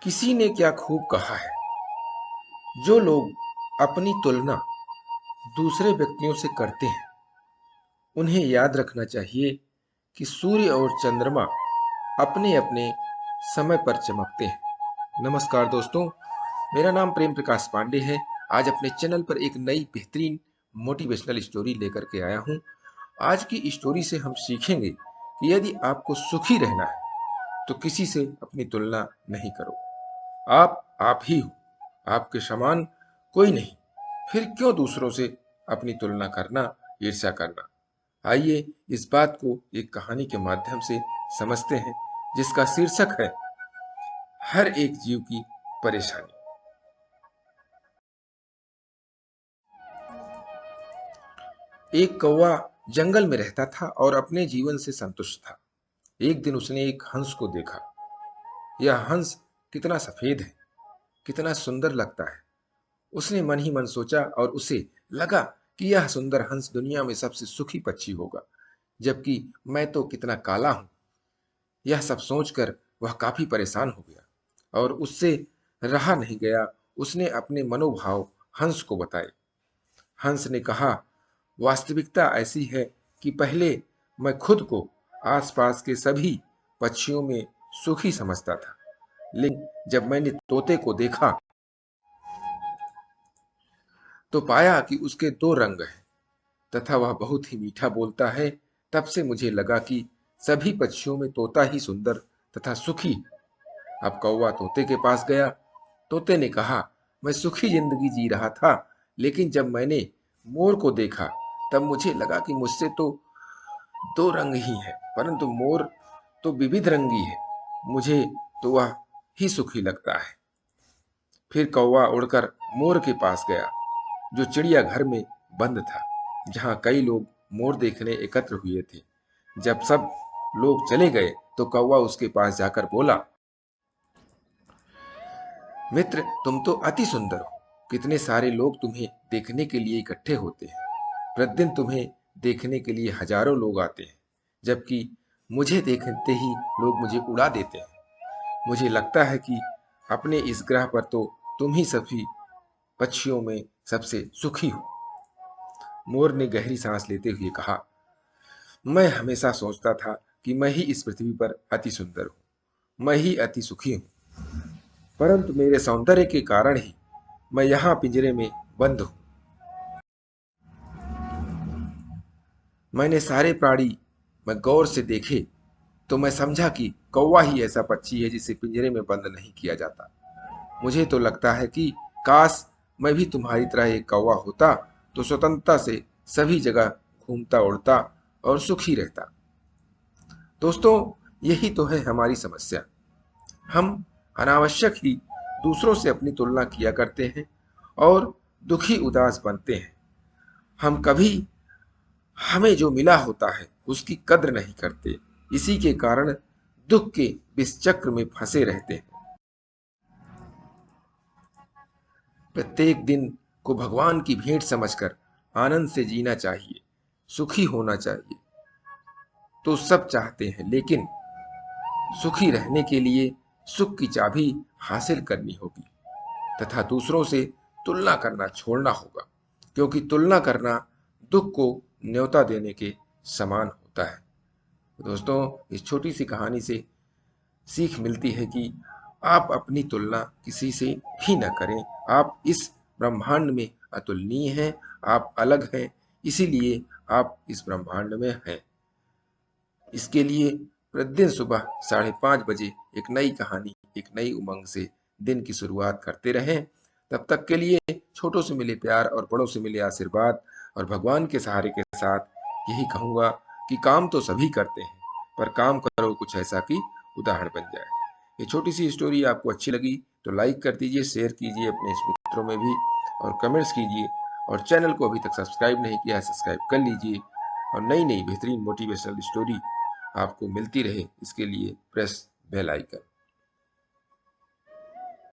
किसी ने क्या खूब कहा है, जो लोग अपनी तुलना दूसरे व्यक्तियों से करते हैं उन्हें याद रखना चाहिए कि सूर्य और चंद्रमा अपने अपने समय पर चमकते हैं। नमस्कार दोस्तों, मेरा नाम प्रेम प्रकाश पांडे है। आज अपने चैनल पर एक नई बेहतरीन मोटिवेशनल स्टोरी लेकर के आया हूं। आज की स्टोरी से हम सीखेंगे कि यदि आपको सुखी रहना है तो किसी से अपनी तुलना नहीं करो। आप ही हो, आपके समान कोई नहीं। फिर क्यों दूसरों से अपनी तुलना करना, ईर्ष्या करना। आइए इस बात को एक कहानी के माध्यम से समझते हैं, जिसका शीर्षक है हर एक जीव की परेशानी। एक कौवा जंगल में रहता था और अपने जीवन से संतुष्ट था। एक दिन उसने एक हंस को देखा। यह हंस कितना सफेद है, कितना सुंदर लगता है। उसने मन ही मन सोचा और उसे लगा कि यह सुंदर हंस दुनिया में सबसे सुखी पक्षी होगा, जबकि मैं तो कितना काला हूं। यह सब सोचकर वह काफी परेशान हो गया और उससे रहा नहीं गया। उसने अपने मनोभाव हंस को बताए। हंस ने कहा, वास्तविकता ऐसी है कि पहले मैं खुद को आसपास के सभी पक्षियों में सुखी समझता था, लेकिन जब मैंने तोते को देखा तो पाया कि उसके दो रंग हैं तथा वह बहुत ही मीठा बोलता है। तब से मुझे लगा कि सभी पक्षियों में तोता ही सुंदर तथा सुखी है। अब कौवा तोते के पास गया। तोते ने कहा, मैं सुखी जिंदगी जी रहा था, लेकिन जब मैंने मोर को देखा तब मुझे लगा कि मुझसे तो दो रंग ही है, परंतु मोर तो विविध रंगी है। मुझे तो वह ही सुखी लगता है। फिर कौवा उड़कर मोर के पास गया, जो चिड़ियाघर में बंद था, जहां कई लोग मोर देखने एकत्र हुए थे। जब सब लोग चले गए तो कौवा उसके पास जाकर बोला, मित्र, तुम तो अति सुंदर हो। कितने सारे लोग तुम्हें देखने के लिए इकट्ठे होते हैं। प्रतिदिन तुम्हें देखने के लिए हजारों लोग आते हैं, जबकि मुझे देखते ही लोग मुझे उड़ा देते हैं। मुझे लगता है कि अपने इस ग्रह पर तो तुम ही सभी पक्षियों में सबसे सुखी हो। मोर ने गहरी सांस लेते हुए कहा, मैं हमेशा सोचता था कि मैं ही इस पृथ्वी पर अति सुंदर हूँ, मैं ही अति सुखी हूँ, परंतु मेरे सौंदर्य के कारण ही मैं यहाँ पिंजरे में बंद हूँ। मैंने सारे प्राणी मैं गौर से देखे तो मैं समझा कि कौवा ही ऐसा पक्षी है जिसे पिंजरे में बंद नहीं किया जाता। मुझे तो लगता है कि काश मैं भी तुम्हारी तरह एक कौवा होता तो स्वतंत्रता से सभी जगह घूमता उड़ता और सुखी रहता। दोस्तों, यही तो है हमारी समस्या। हम अनावश्यक ही दूसरों से अपनी तुलना किया करते हैं और दुखी उदास बनते हैं। हम कभी हमें जो मिला होता है उसकी कद्र नहीं करते। इसी के कारण दुख के विष चक्र में फंसे रहते हैं। प्रत्येक दिन को भगवान की भेंट समझकर आनंद से जीना चाहिए, सुखी होना चाहिए। तो सब चाहते हैं, लेकिन सुखी रहने के लिए सुख की चाबी हासिल करनी होगी तथा दूसरों से तुलना करना छोड़ना होगा, क्योंकि तुलना करना दुख को न्योता देने के समान होता है। दोस्तों, इस छोटी सी कहानी से सीख मिलती है कि आप अपनी तुलना किसी से भी न करें। आप इस ब्रह्मांड में अतुलनीय हैं, आप अलग हैं, इसीलिए आप इस ब्रह्मांड में हैं। इसके लिए प्रतिदिन सुबह 5:30 बजे एक नई कहानी, एक नई उमंग से दिन की शुरुआत करते रहें। तब तक के लिए छोटों से मिले प्यार और बड़ों से मिले आशीर्वाद और भगवान के सहारे के साथ यही कहूँगा कि काम तो सभी करते हैं, पर काम करो कुछ ऐसा कि उदाहरण बन जाए। ये छोटी सी स्टोरी आपको अच्छी लगी तो लाइक कर दीजिए, शेयर कीजिए अपने मित्रों में भी और कमेंट्स कीजिए। और चैनल को अभी तक सब्सक्राइब नहीं किया है, सब्सक्राइब कर लीजिए और नई नई बेहतरीन मोटिवेशनल स्टोरी आपको मिलती रहे, इसके लिए प्रेस बेल आइकन।